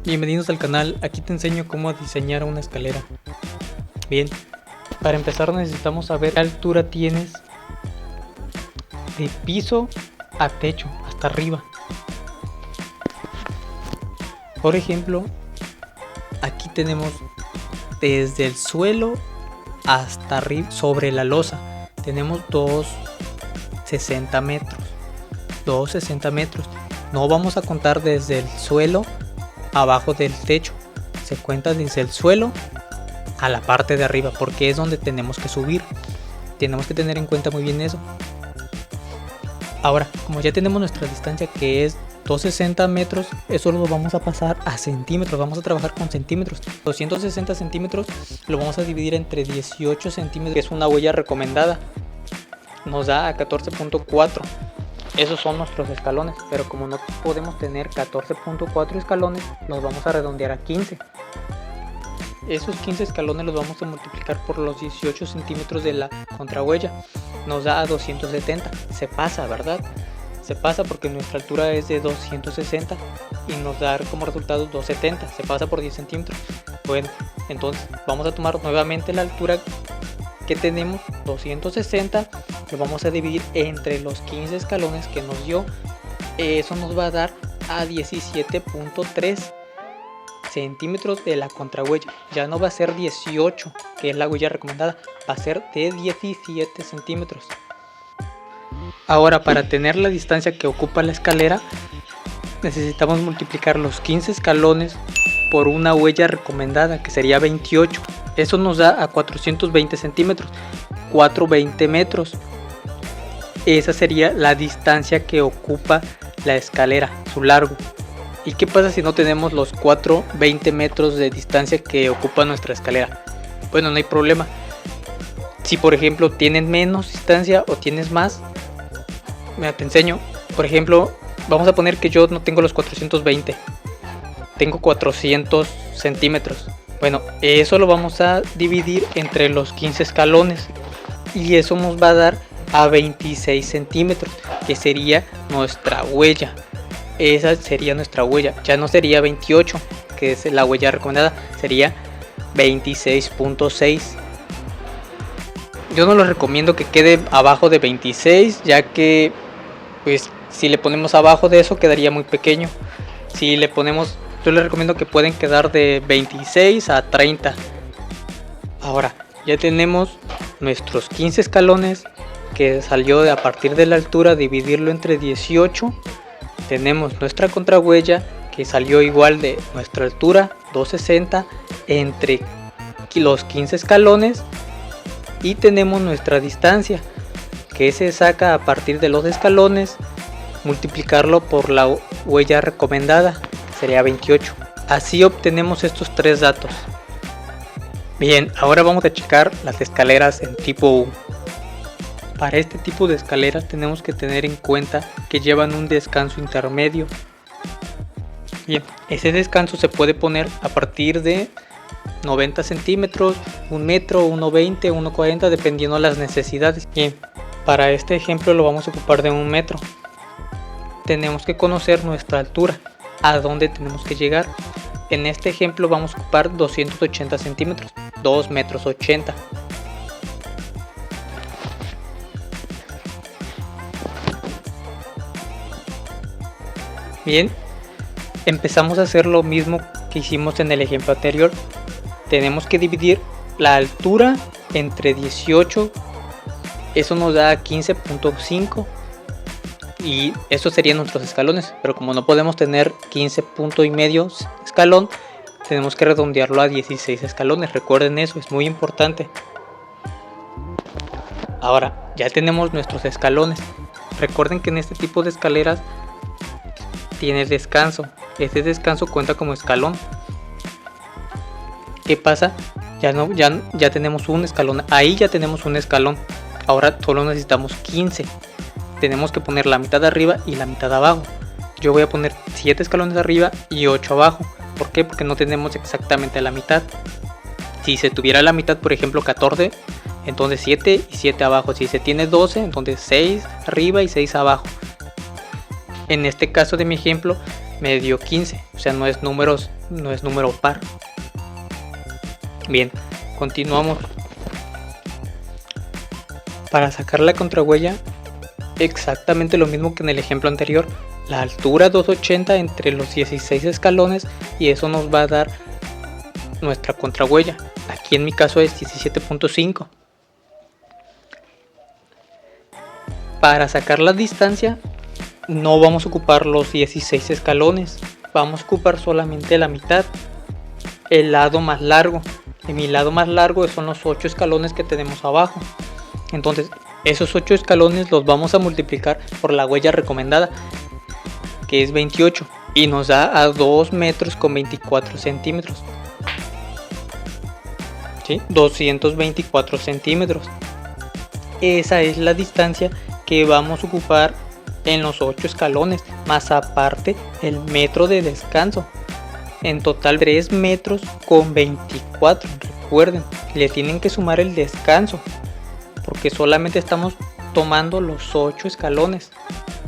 Bienvenidos al canal, aquí te enseño cómo diseñar una escalera. Bien, para empezar necesitamos saber qué altura tienes de piso a techo, hasta arriba. Por ejemplo, aquí tenemos desde el suelo hasta arriba, sobre la losa, tenemos 2,60 metros. 2,60 metros. No vamos a contar desde el suelo abajo del techo, se cuenta desde el suelo a la parte de arriba, porque es donde tenemos que subir. Tenemos que tener en cuenta muy bien eso. Ahora, como ya tenemos nuestra distancia que es 260 metros, eso lo vamos a pasar a centímetros. Vamos a trabajar con centímetros. 260 centímetros lo vamos a dividir entre 18 centímetros, que es una huella recomendada. Nos da a 14.4. Esos son nuestros escalones, pero como no podemos tener 14.4 escalones, los vamos a redondear a 15. Esos 15 escalones los vamos a multiplicar por los 18 centímetros de la contrahuella. Nos da a 270. Se pasa, ¿verdad? Se pasa porque nuestra altura es de 260 y nos da como resultado 270. Se pasa por 10 centímetros. Bueno, entonces vamos a tomar nuevamente la altura que tenemos, 260, lo vamos a dividir entre los 15 escalones que nos dio. Eso nos va a dar a 17.3 centímetros de la contrahuella. Ya no va a ser 18, que es la huella recomendada, va a ser de 17 centímetros. Ahora, para tener la distancia que ocupa la escalera, necesitamos multiplicar los 15 escalones por una huella recomendada, que sería 28. Eso nos da a 420 centímetros, 420 metros. Esa sería la distancia que ocupa la escalera, su largo. ¿Y qué pasa si no tenemos los 420 metros de distancia que ocupa nuestra escalera? Bueno, no hay problema. Si por ejemplo tienes menos distancia o tienes más, mira, te enseño. Por ejemplo, vamos a poner que yo no tengo los 420, tengo 400 centímetros. Bueno, eso lo vamos a dividir entre los 15 escalones y eso nos va a dar a 26 centímetros, que sería nuestra huella. Esa sería nuestra huella, ya no sería 28, que es la huella recomendada, sería 26.6. Yo no lo recomiendo que quede abajo de 26, ya que pues si le ponemos abajo de eso quedaría muy pequeño. Si le ponemos, yo les recomiendo que pueden quedar de 26 a 30. Ahora, ya tenemos nuestros 15 escalones, que salió de a partir de la altura, dividirlo entre 18. Tenemos nuestra contrahuella, que salió igual de nuestra altura, 260, entre los 15 escalones. Y tenemos nuestra distancia, que se saca a partir de los escalones, multiplicarlo por la huella recomendada, sería 28. Así obtenemos estos tres datos. Bien, ahora vamos a checar las escaleras en tipo U. Para este tipo de escaleras tenemos que tener en cuenta que llevan un descanso intermedio. Bien, ese descanso se puede poner a partir de 90 centímetros, 1 metro, 1,20, 1,40, dependiendo las necesidades. Bien, para este ejemplo lo vamos a ocupar de 1 metro. Tenemos que conocer nuestra altura, a dónde tenemos que llegar. En este ejemplo vamos a ocupar 280 centímetros, 2 metros 80. Bien, empezamos a hacer lo mismo que hicimos en el ejemplo anterior. Tenemos que dividir la altura entre 18, eso nos da 15.5 y esos serían nuestros escalones, pero como no podemos tener 15,5 escalón, tenemos que redondearlo a 16 escalones. Recuerden eso, es muy importante. Ahora ya tenemos nuestros escalones. Recuerden que en este tipo de escaleras tiene descanso. Este descanso cuenta como escalón. ¿Qué pasa? Ya tenemos un escalón. Ahí ya tenemos un escalón. Ahora solo necesitamos 15. Tenemos que poner la mitad arriba y la mitad abajo. Yo voy a poner 7 escalones arriba y 8 abajo. ¿Por qué? Porque no tenemos exactamente la mitad. Si se tuviera la mitad, por ejemplo 14, entonces 7 y 7 abajo. Si se tiene 12, entonces 6 arriba y 6 abajo. En este caso de mi ejemplo, me dio 15, o sea, no es número par. Bien, continuamos. Para sacar la contrahuella, exactamente lo mismo que en el ejemplo anterior. La altura 280 entre los 16 escalones, y eso nos va a dar nuestra contrahuella. Aquí en mi caso es 17.5. Para sacar la distancia no vamos a ocupar los 16 escalones, vamos a ocupar solamente la mitad, el lado más largo. Y mi lado más largo son los 8 escalones que tenemos abajo. Entonces esos 8 escalones los vamos a multiplicar por la huella recomendada, que es 28, y nos da a 2 metros con 24 centímetros. ¿Sí? 224 centímetros. Esa es la distancia que vamos a ocupar en los 8 escalones, más aparte el metro de descanso. En total 3 metros con 24. Recuerden, le tienen que sumar el descanso, porque solamente estamos tomando los 8 escalones.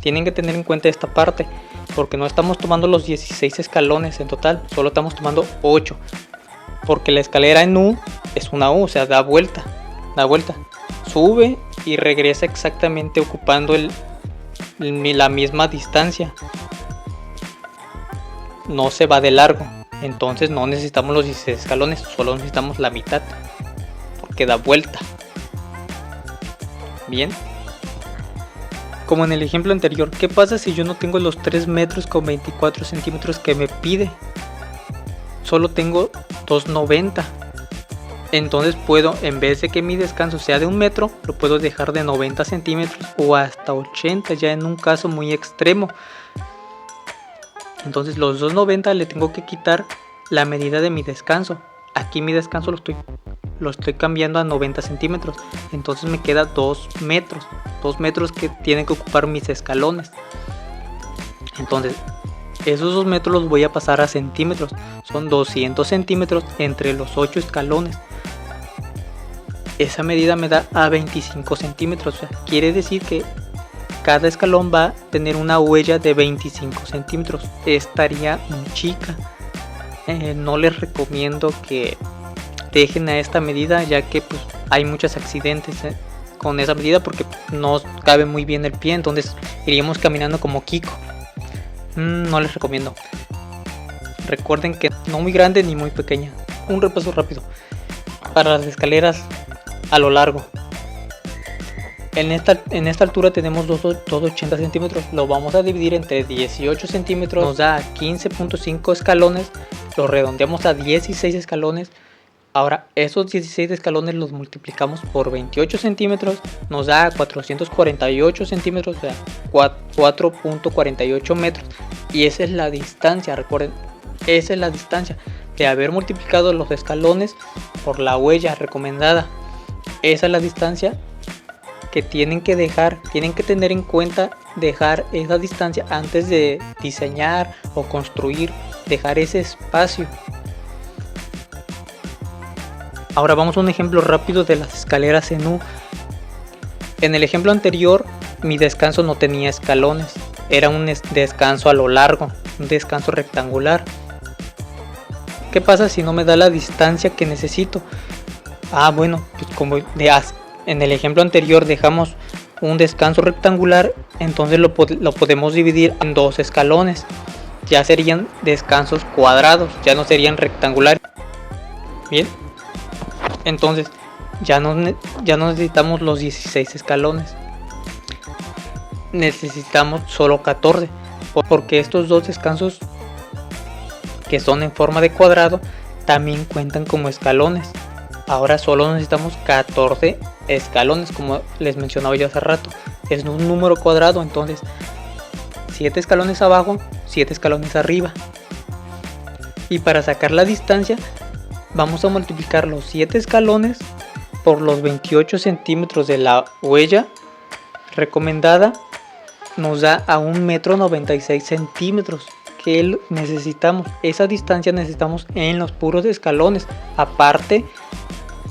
Tienen que tener en cuenta esta parte, porque no estamos tomando los 16 escalones en total, solo estamos tomando 8. Porque la escalera en U es una U, o sea, da vuelta, sube y regresa exactamente ocupando la misma distancia. No se va de largo, entonces no necesitamos los 16 escalones, solo necesitamos la mitad, porque da vuelta. Bien. Como en el ejemplo anterior, ¿qué pasa si yo no tengo los 3 metros con 24 centímetros que me pide? Solo tengo 2,90. Entonces puedo, en vez de que mi descanso sea de 1 metro, lo puedo dejar de 90 centímetros o hasta 80, ya en un caso muy extremo. Entonces los 2,90 le tengo que quitar la medida de mi descanso. Aquí mi descanso lo estoy cambiando a 90 centímetros. Entonces me queda 2 metros. 2 metros que tienen que ocupar mis escalones. Entonces esos 2 metros los voy a pasar a centímetros. Son 200 centímetros entre los 8 escalones. Esa medida me da a 25 centímetros. O sea, quiere decir que cada escalón va a tener una huella de 25 centímetros. Estaría muy chica. No les recomiendo que dejen a esta medida, ya que pues, hay muchos accidentes con esa medida, porque no cabe muy bien el pie. Entonces iríamos caminando como Kiko. No les recomiendo. Recuerden que no muy grande ni muy pequeña. Un repaso rápido para las escaleras a lo largo. En esta altura tenemos 280 centímetros. Lo vamos a dividir entre 18 centímetros. Nos da 15.5 escalones. Lo redondeamos a 16 escalones. Ahora esos 16 escalones los multiplicamos por 28 centímetros. Nos da 448 centímetros. O sea, 4.48 metros. Y esa es la distancia. Recuerden, esa es la distancia de haber multiplicado los escalones por la huella recomendada. Esa es la distancia que tienen que dejar, tienen que tener en cuenta, dejar esa distancia antes de diseñar o construir, dejar ese espacio. Ahora vamos a un ejemplo rápido de las escaleras en U. En el ejemplo anterior mi descanso no tenía escalones, era un descanso a lo largo, un descanso rectangular. ¿Qué pasa si no me da la distancia que necesito? Bueno, pues como en el ejemplo anterior dejamos un descanso rectangular, entonces lo podemos dividir en 2 escalones. Ya serían descansos cuadrados, ya no serían rectangulares. Bien, entonces ya no necesitamos los 16 escalones, necesitamos solo 14, porque estos 2 descansos que son en forma de cuadrado también cuentan como escalones. Ahora solo necesitamos 14 escalones, como les mencionaba yo hace rato. Es un número cuadrado, entonces 7 escalones abajo, 7 escalones arriba. Y para sacar la distancia vamos a multiplicar los 7 escalones por los 28 centímetros de la huella recomendada. Nos da a 1,96 metros que necesitamos. Esa distancia necesitamos en los puros escalones, aparte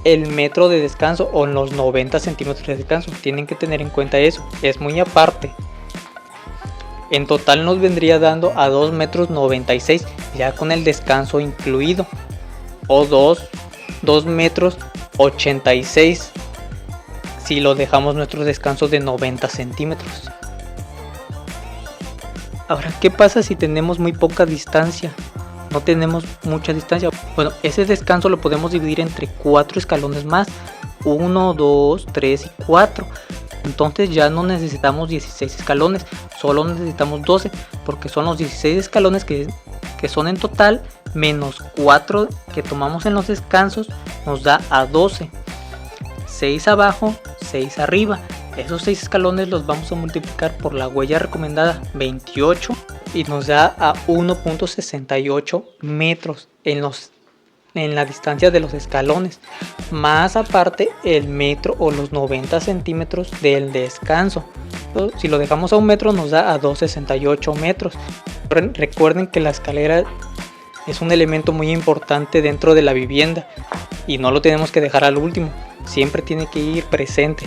el metro de descanso o los 90 centímetros de descanso. Tienen que tener en cuenta eso, es muy aparte. En total nos vendría dando a 2 metros 96, ya con el descanso incluido, o 2 metros 86 si lo dejamos nuestro descanso de 90 centímetros. Ahora, ¿qué pasa si tenemos muy poca distancia? No tenemos mucha distancia. Bueno, ese descanso lo podemos dividir entre 4 escalones más. 1, 2, 3 y 4. Entonces ya no necesitamos 16 escalones, solo necesitamos 12, porque son los 16 escalones que son en total, menos 4 que tomamos en los descansos, nos da a 12. 6 abajo, 6 arriba. Esos 6 escalones los vamos a multiplicar por la huella recomendada, 28, y nos da a 1.68 metros en la distancia de los escalones, más aparte el metro o los 90 centímetros del descanso. Si lo dejamos a 1 metro nos da a 2.68 metros. Recuerden que la escalera es un elemento muy importante dentro de la vivienda y no lo tenemos que dejar al último, siempre tiene que ir presente.